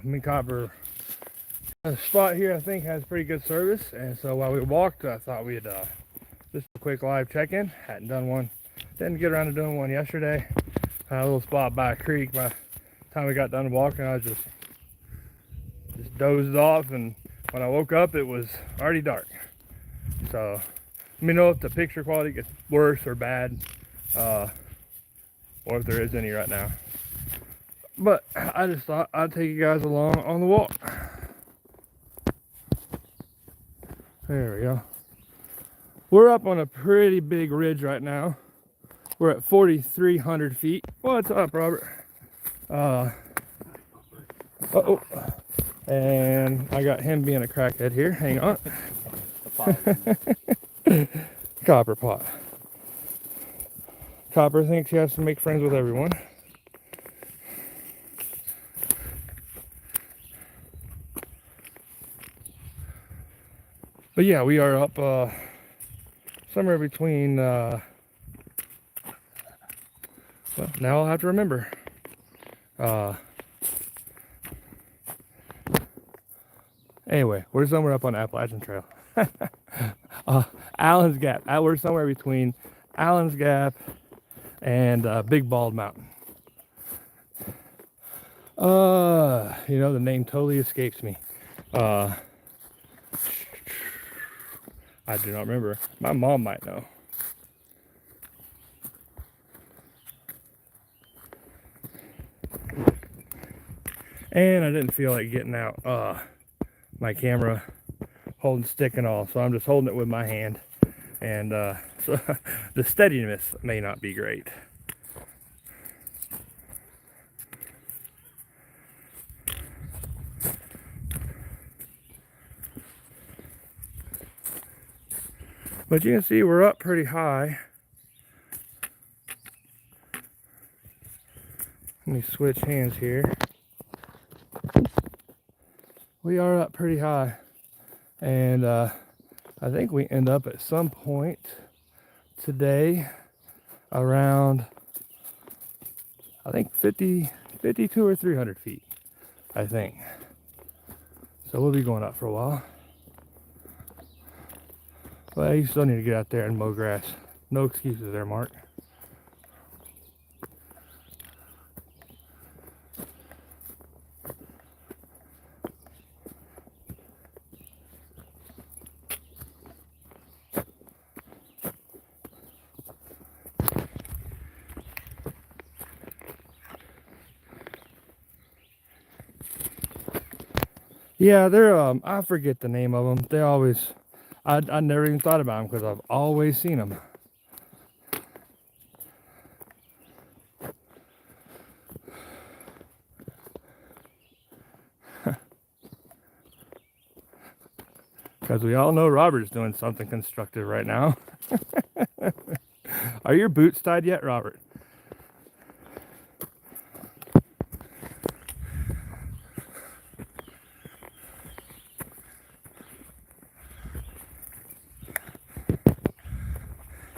Me Copper spot here I think has pretty good service, and so while we walked I thought we'd just a quick live check-in. Hadn't done one, didn't get around to doing one yesterday. Had a little spot by a creek. By the time we got done walking I was just dozed off, and when I woke up it was already dark. So let me know if the picture quality gets worse or bad, or if there is any right now. But I just thought I'd take you guys along on the walk. There we go. We're up on a pretty big ridge right now. We're at 4,300 feet. What's up, Robert? Uh-oh. And I got him being a crackhead here. Hang on. Copper pot. Copper thinks he has to make friends with everyone. But yeah, we are up somewhere between, well, now I'll have to remember. Anyway, we're somewhere up on Appalachian Trail. Allen's Gap. We're somewhere between Allen's Gap and Big Bald Mountain. You know, the name totally escapes me. I do not remember. My mom might know. And I didn't feel like getting out my camera, holding stick and all, so I'm just holding it with my hand. And so the steadiness may not be great. But you can see we're up pretty high. Let me switch hands here. We are up pretty high, and I think we end up at some point today around, I think 52 or 300 feet, I think. So we'll be going up for a while. Well, you still need to get out there and mow grass. No excuses there, Mark. Yeah, they're I forget the name of them. They always, I never even thought about them because I've always seen them. Because we all know Robert's doing something constructive right now. Are your boots tied yet, Robert?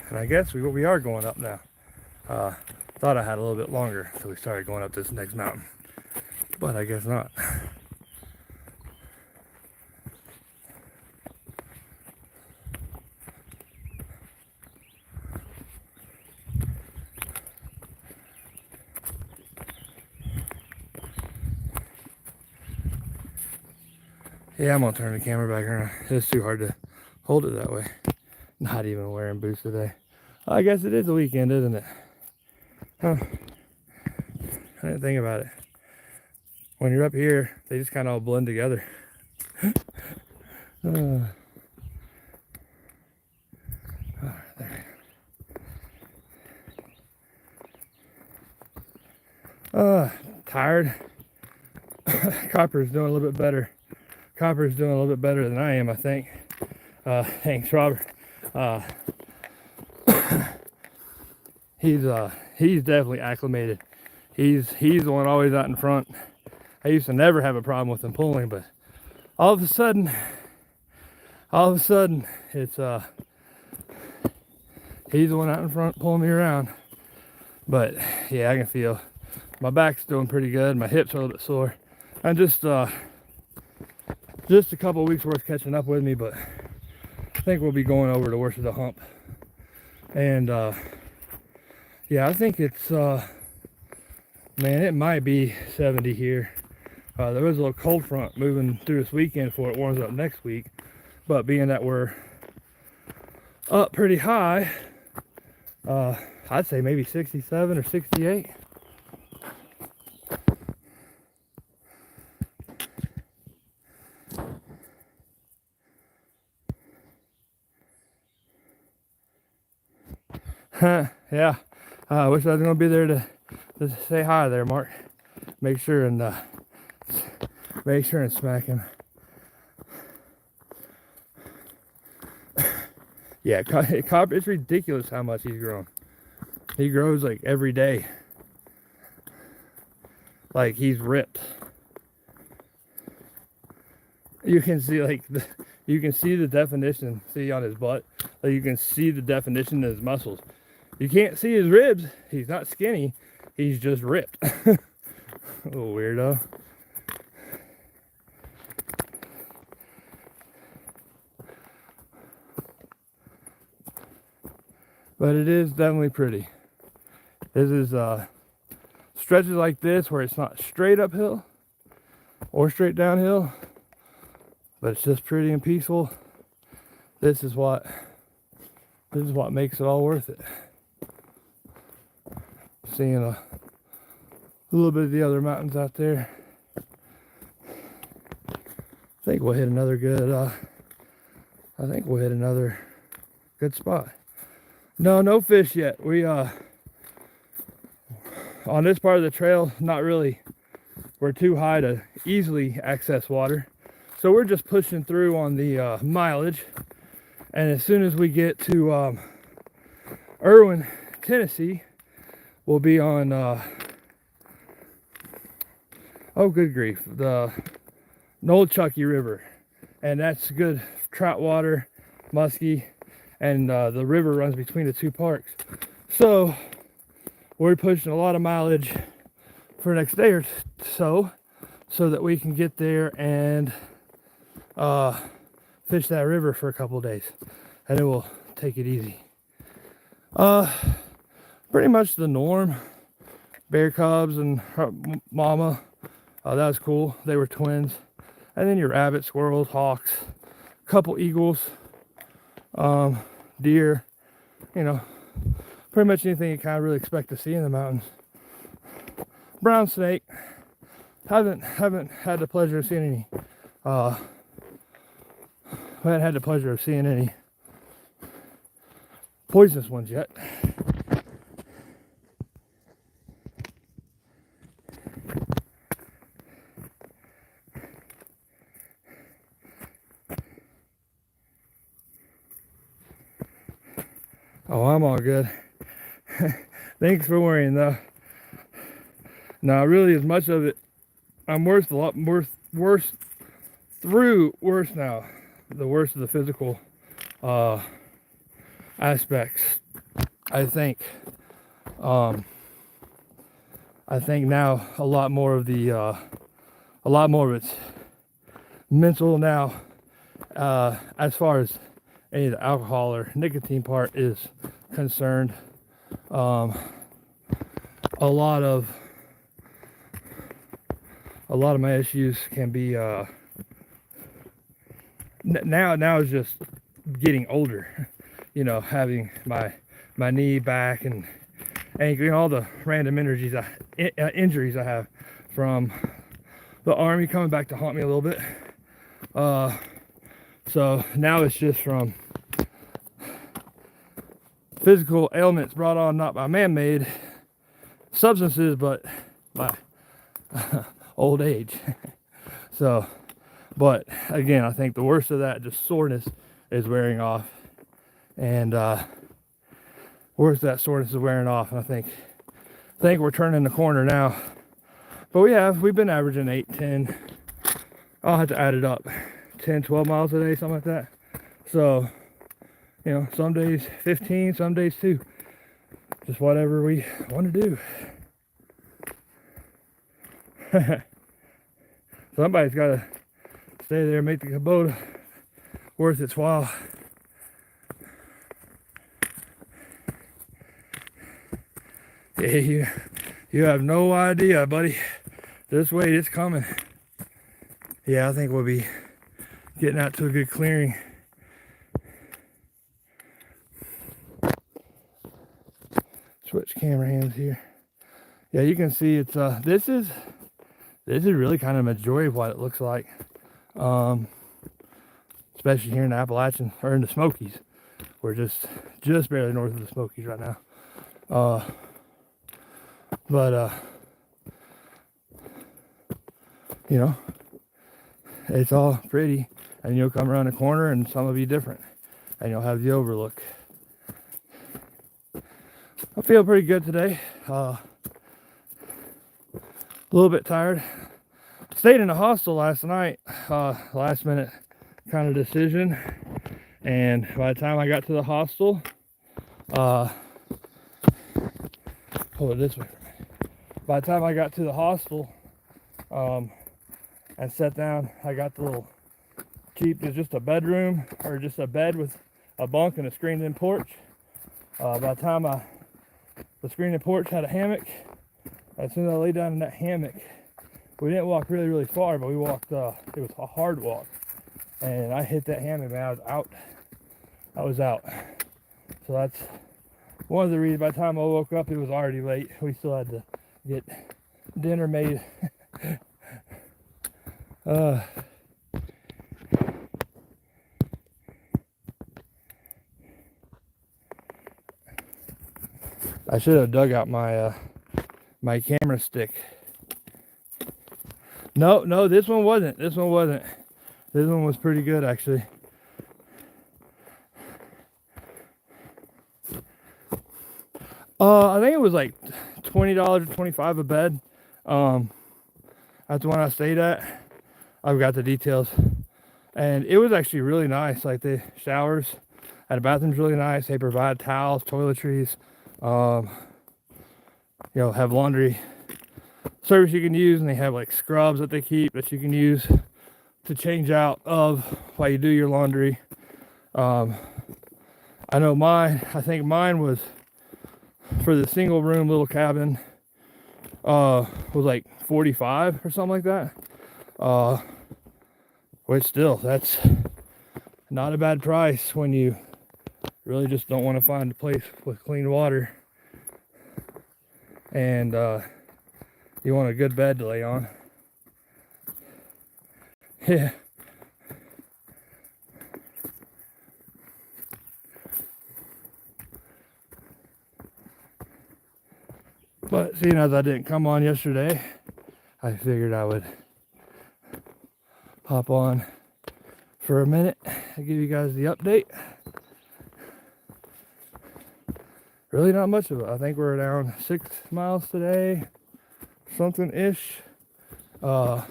And I guess we are going up now. Thought I had a little bit longer until we started going up this next mountain, but I guess not. Yeah, I'm gonna turn the camera back around. It's too hard to hold it that way. Not even wearing boots today. I guess it is a weekend, isn't it? Huh. I didn't think about it. When you're up here, they just kind of all blend together. Tired. Copper's doing a little bit better. Copper's doing a little bit better than I am, I think. Thanks, Robert. He's definitely acclimated. He's the one always out in front. I used to never have a problem with him pulling, but all of a sudden it's he's the one out in front pulling me around. But yeah, I can feel my back's doing pretty good. My hips are a little bit sore. I'm just a couple weeks worth catching up with me, but I think we'll be going over the worst of the hump. And yeah, I think it's man, it might be 70 here. There was a little cold front moving through this weekend before it warms up next week, but being that we're up pretty high, I'd say maybe 67 or 68. Yeah, I wish I was gonna be there to say hi there, Mark. Make sure and smack him. Yeah, it's ridiculous how much he's grown. He grows like every day. Like he's ripped. You can see you can see the definition. See on his butt. Like you can see the definition of his muscles. You can't see his ribs. He's not skinny. He's just ripped. Little weirdo. But it is definitely pretty. This is stretches like this where it's not straight uphill or straight downhill, but it's just pretty and peaceful. This is what makes it all worth it. Seeing a little bit of the other mountains out there. I think we'll hit another good spot. No fish yet. We on this part of the trail, not really. We're too high to easily access water, so we're just pushing through on the mileage. And as soon as we get to Irwin, Tennessee, we'll be on oh good grief, the Nolechucky River, and that's good trout water, musky, and the river runs between the two parks. So we're pushing a lot of mileage for the next day or so that we can get there and fish that river for a couple of days, and then we'll take it easy. Pretty much the norm. Bear cubs and her mama, that was cool. They were twins. And then your rabbits, squirrels, hawks, couple eagles, deer, you know, pretty much anything you kind of really expect to see in the mountains. Brown snake, haven't had the pleasure of seeing any. I haven't had the pleasure of seeing any poisonous ones yet. Oh, I'm all good. Thanks for worrying though. Now, really, as much of it, I'm worse now. The worst of the physical aspects. I think now a lot more of it's mental now, as far as any of the alcohol or nicotine part is concerned. A lot of my issues can be now is just getting older, you know, having my knee, back, and ankle, and all the random injuries I have from the Army coming back to haunt me a little bit. So now it's just from physical ailments brought on not by man-made substances, but by old age. So, but again, I think the worst of that, just soreness, is wearing off, and worst of that soreness is wearing off. And I think we're turning the corner now. But we've been averaging 8, 10. I'll have to add it up. 10, 12 miles a day, something like that. So, you know, some days 15, some days 2. Just whatever we want to do. Somebody's got to stay there and make the Kubota worth its while. Yeah, you have no idea, buddy. This way it's coming. Yeah, I think we'll be getting out to a good clearing. Switch camera hands here. Yeah, you can see it's this is really kind of the majority of what it looks like. Especially here in the Appalachian or in the Smokies. We're just barely north of the Smokies right now. But you know, it's all pretty, and you'll come around the corner and some will be different, and you'll have the overlook. I feel pretty good today. A little bit tired. Stayed in a hostel last night, last minute kind of decision, and by the time I got to the hostel, pull it this way. By the time I got to the hostel, and sat down, I got the little cheap, it's just a bedroom, or just a bed with a bunk and a screened-in porch. By the time the screened-in porch had a hammock, as soon as I laid down in that hammock, we didn't walk really, really far, but we walked, it was a hard walk, and I hit that hammock, man, I was out. I was out. So that's one of the reasons. By the time I woke up, it was already late. We still had to get dinner made. I should have dug out my my camera stick. No, this one wasn't. This one was pretty good, actually. I think it was like $20 or $25 a bed. That's the one I stayed at. I've got the details, and it was actually really nice. Like the showers and the bathroom's really nice. They provide towels, toiletries. You know, have laundry service you can use, and they have like scrubs that they keep that you can use to change out of while you do your laundry. I know I think mine was for the single room little cabin, was like $45 or something like that. Which still, that's not a bad price when you really just don't want to find a place with clean water, and you want a good bed to lay on. Yeah. But seeing as I didn't come on yesterday, I figured I would hop on for a minute and give you guys the update. Really not much of it. I think we're down 6 miles today, something ish. Want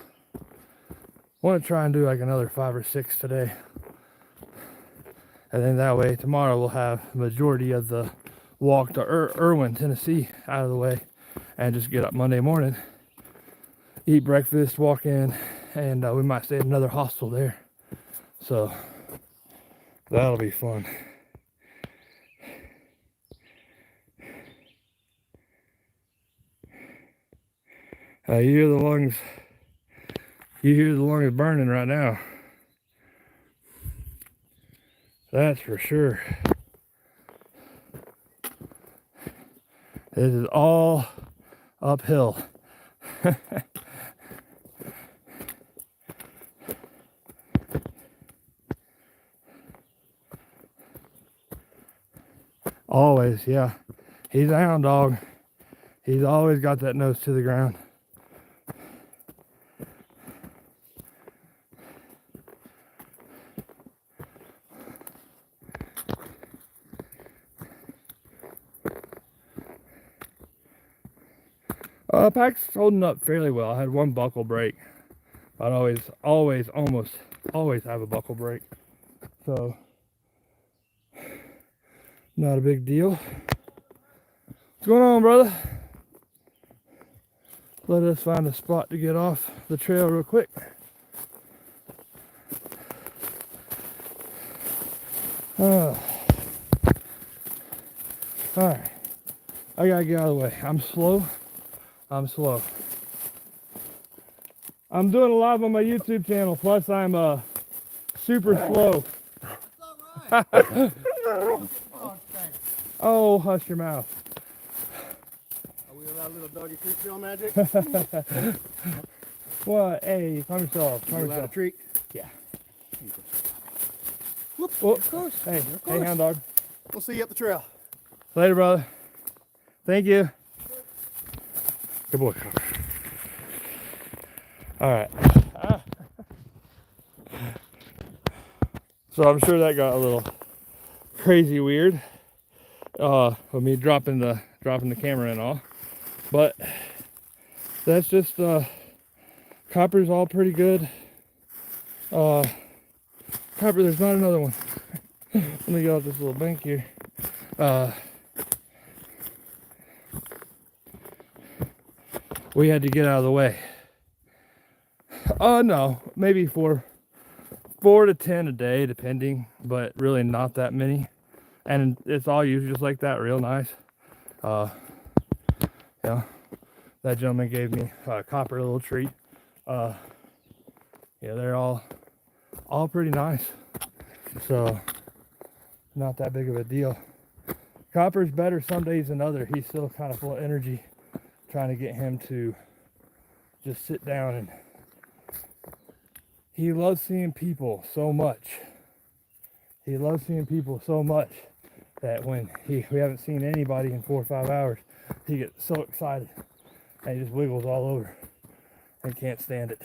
to try and do like another 5 or 6 today, and then that way tomorrow we'll have the majority of the walk to Irwin, Tennessee out of the way, and just get up Monday morning, eat breakfast, walk in, and we might stay at another hostel there. So that'll be fun. You hear the lungs. You hear the lungs burning right now. That's for sure. This is all uphill. Always, yeah. He's a hound dog. He's always got that nose to the ground. Pack's holding up fairly well. I had one buckle break. I'd almost always have a buckle break. So, not a big deal. What's going on, brother? Let us find a spot to get off the trail real quick. All right, I gotta get out of the way. I'm slow. I'm slow. I'm doing a live on my YouTube channel. Plus, I'm super slow. That's all right. Oh, thanks. Oh, hush your mouth. Are we allowed a little doggy treat film magic? What? Hey, calm yourself. Calm You allowed a yourself. treat? Yeah. Whoops, Oh, of course. hey, Of hey, course. hound dog. We'll see you up the trail. Later, brother. Thank you. Good boy. All right. So I'm sure that got a little crazy weird. With me dropping the camera and all, but that's just copper's all pretty good. Copper, there's not another one. Let me get off this little bank here. We had to get out of the way. No, maybe 4 to 10 a day, depending, but really not that many. And it's all usually just like that, real nice. Yeah, that gentleman gave me copper a little treat. Yeah, they're all pretty nice. So not that big of a deal. Copper's better some days than other. He's still kind of full of energy. Trying to get him to just sit down, and he loves seeing people so much. He loves seeing people so much that when we haven't seen anybody in 4 or 5 hours, he gets so excited and he just wiggles all over and can't stand it.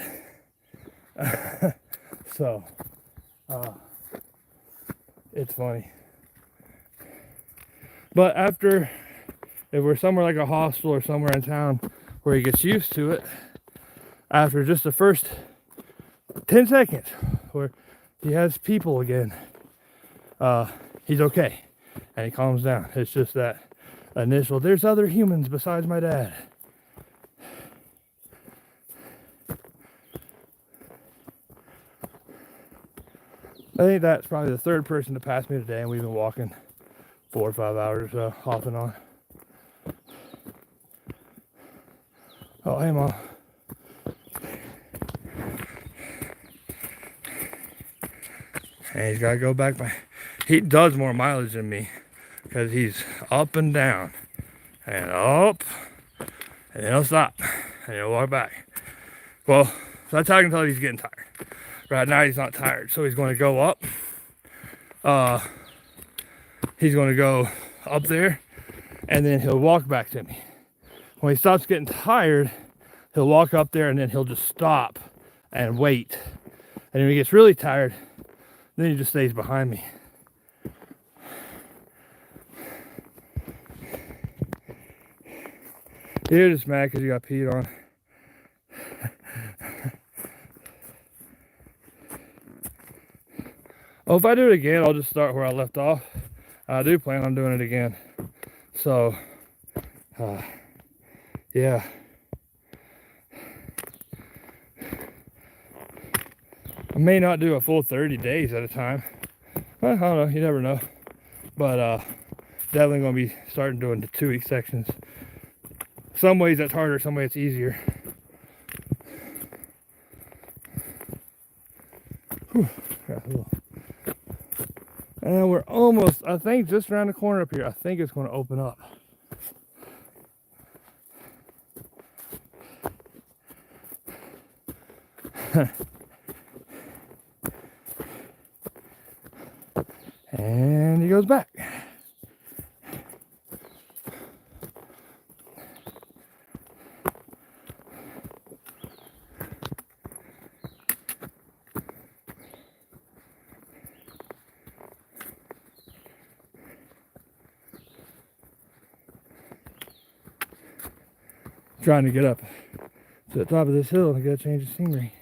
So it's funny. But after, if we're somewhere like a hostel or somewhere in town where he gets used to it, after just the first 10 seconds where he has people again, he's okay and he calms down. It's just that initial, there's other humans besides my dad. I think that's probably the third person to pass me today, and we've been walking 4 or 5 hours off and on. Oh, hey, Mom. And he's got to go back by. He does more mileage than me because he's up and down and up, and then he'll stop and he'll walk back. Well, so that's how I can tell he's getting tired. Right now he's not tired, so he's going to go up. He's going to go up there, and then he'll walk back to me. When he stops getting tired, he'll walk up there, and then he'll just stop and wait. And when he gets really tired, then he just stays behind me. You're just mad because you got peed on. Oh, if I do it again, I'll just start where I left off. I do plan on doing it again. So, yeah. I may not do a full 30 days at a time. Well, I don't know, you never know. But definitely going to be starting doing the 2-week sections. Some ways that's harder, some ways it's easier. Whew. And we're almost, I think, just around the corner up here. I think it's going to open up. And he goes back. Trying to get up to the top of this hill and get a change of scenery.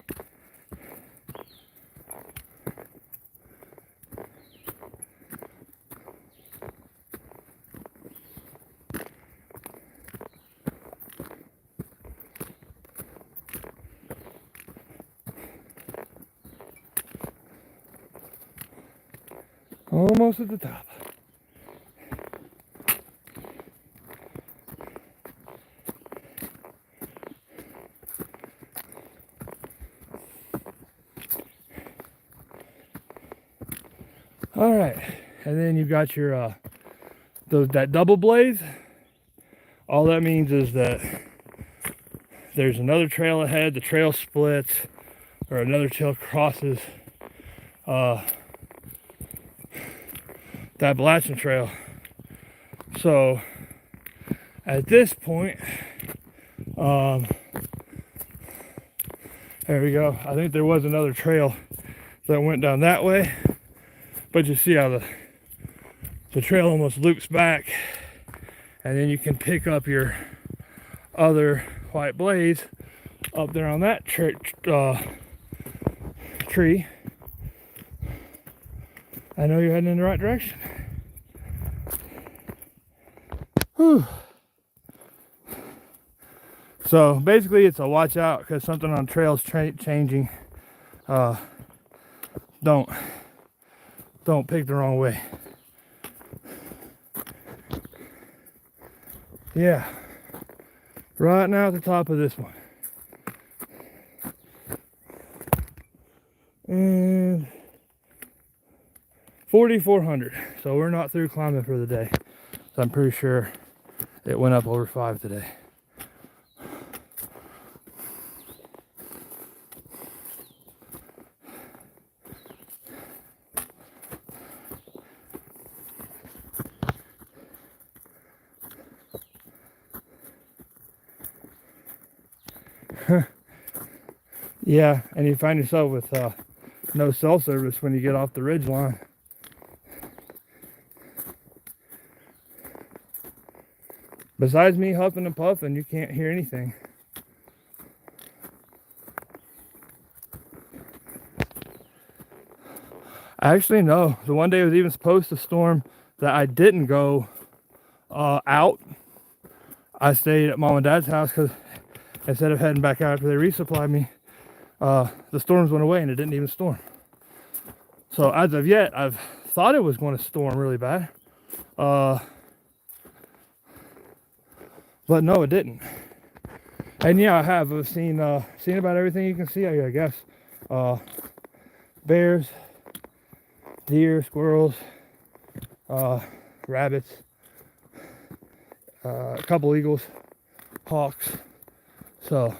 Almost at the top. All right, and then you got your that double blaze. All that means is that there's another trail ahead. The trail splits, or another trail crosses that Appalachian Trail. So at this point, there we go. I think there was another trail that went down that way, but you see how the trail almost loops back, and then you can pick up your other white blaze up there on that tree. I know you're heading in the right direction. Whew. So basically it's a watch out, because something on trails changing. Don't pick the wrong way. Yeah, right now at the top of this one. And 4,400. So we're not through climbing for the day. So I'm pretty sure it went up over 5 today. Yeah, and you find yourself with no cell service when you get off the ridge line. Besides me huffing and puffing, you can't hear anything. Actually, no. The one day it was even supposed to storm that I didn't go out. I stayed at mom and dad's house because instead of heading back out after they resupplied me, the storms went away and it didn't even storm. So as of yet, I've thought it was going to storm really bad. But no, it didn't. And yeah, I have. I've seen about everything you can see out here, I guess. Bears, deer, squirrels, rabbits, a couple eagles, hawks. So,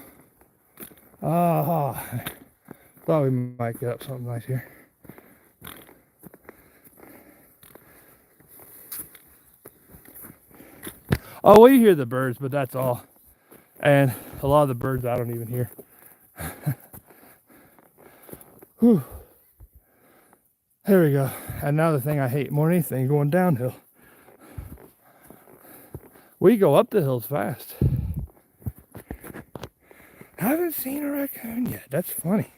thought we might get up something nice here. Oh, we hear the birds, but that's all. And a lot of the birds I don't even hear. Whew. There we go. And now the thing I hate more than anything, going downhill. We go up the hills fast. Haven't seen a raccoon yet. That's funny.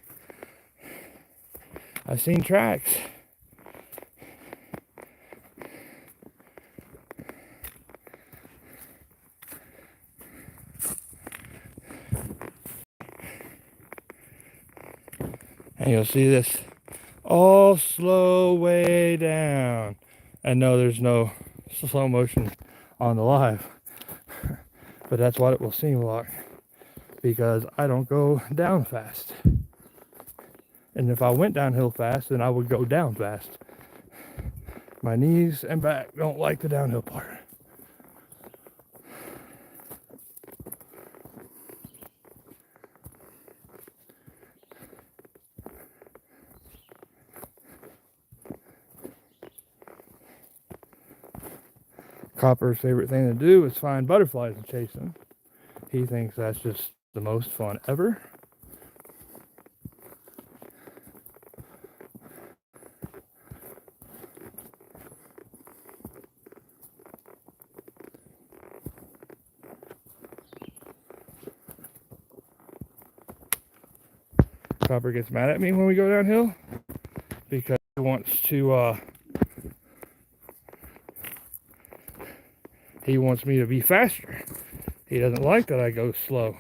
I've seen tracks. And you'll see this all slow way down. And no, there's no slow motion on the live. But that's what it will seem like, because I don't go down fast. And if I went downhill fast, then I would go down fast. My knees and back don't like the downhill part. Copper's favorite thing to do is find butterflies and chase them. He thinks that's just the most fun ever. Copper gets mad at me when we go downhill because he wants me to be faster. He doesn't like that I go slow.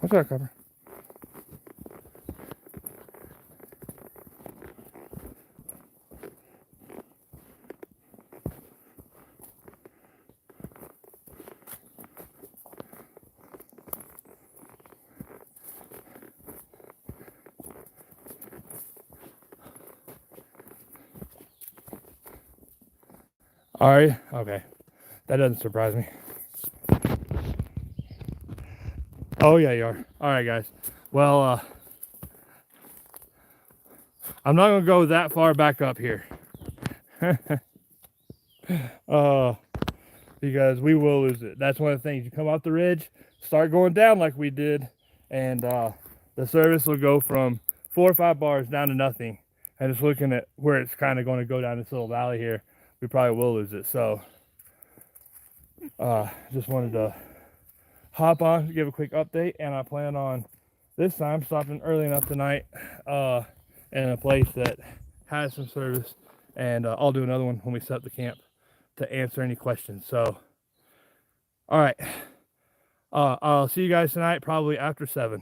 What's that, Copper? Are you? Okay. That doesn't surprise me. Oh, yeah, you are. All right, guys. Well, I'm not going to go that far back up here. Because we will lose it. That's one of the things. You come off the ridge, start going down like we did, and the service will go from 4 or 5 bars down to nothing. And just looking at where it's kind of going to go down this little valley here, we probably will lose it. So just wanted to hop on to give a quick update, and I plan on this time stopping early enough tonight in a place that has some service, and I'll do another one when we set up the camp to answer any questions. So all right, I'll see you guys tonight probably after 7.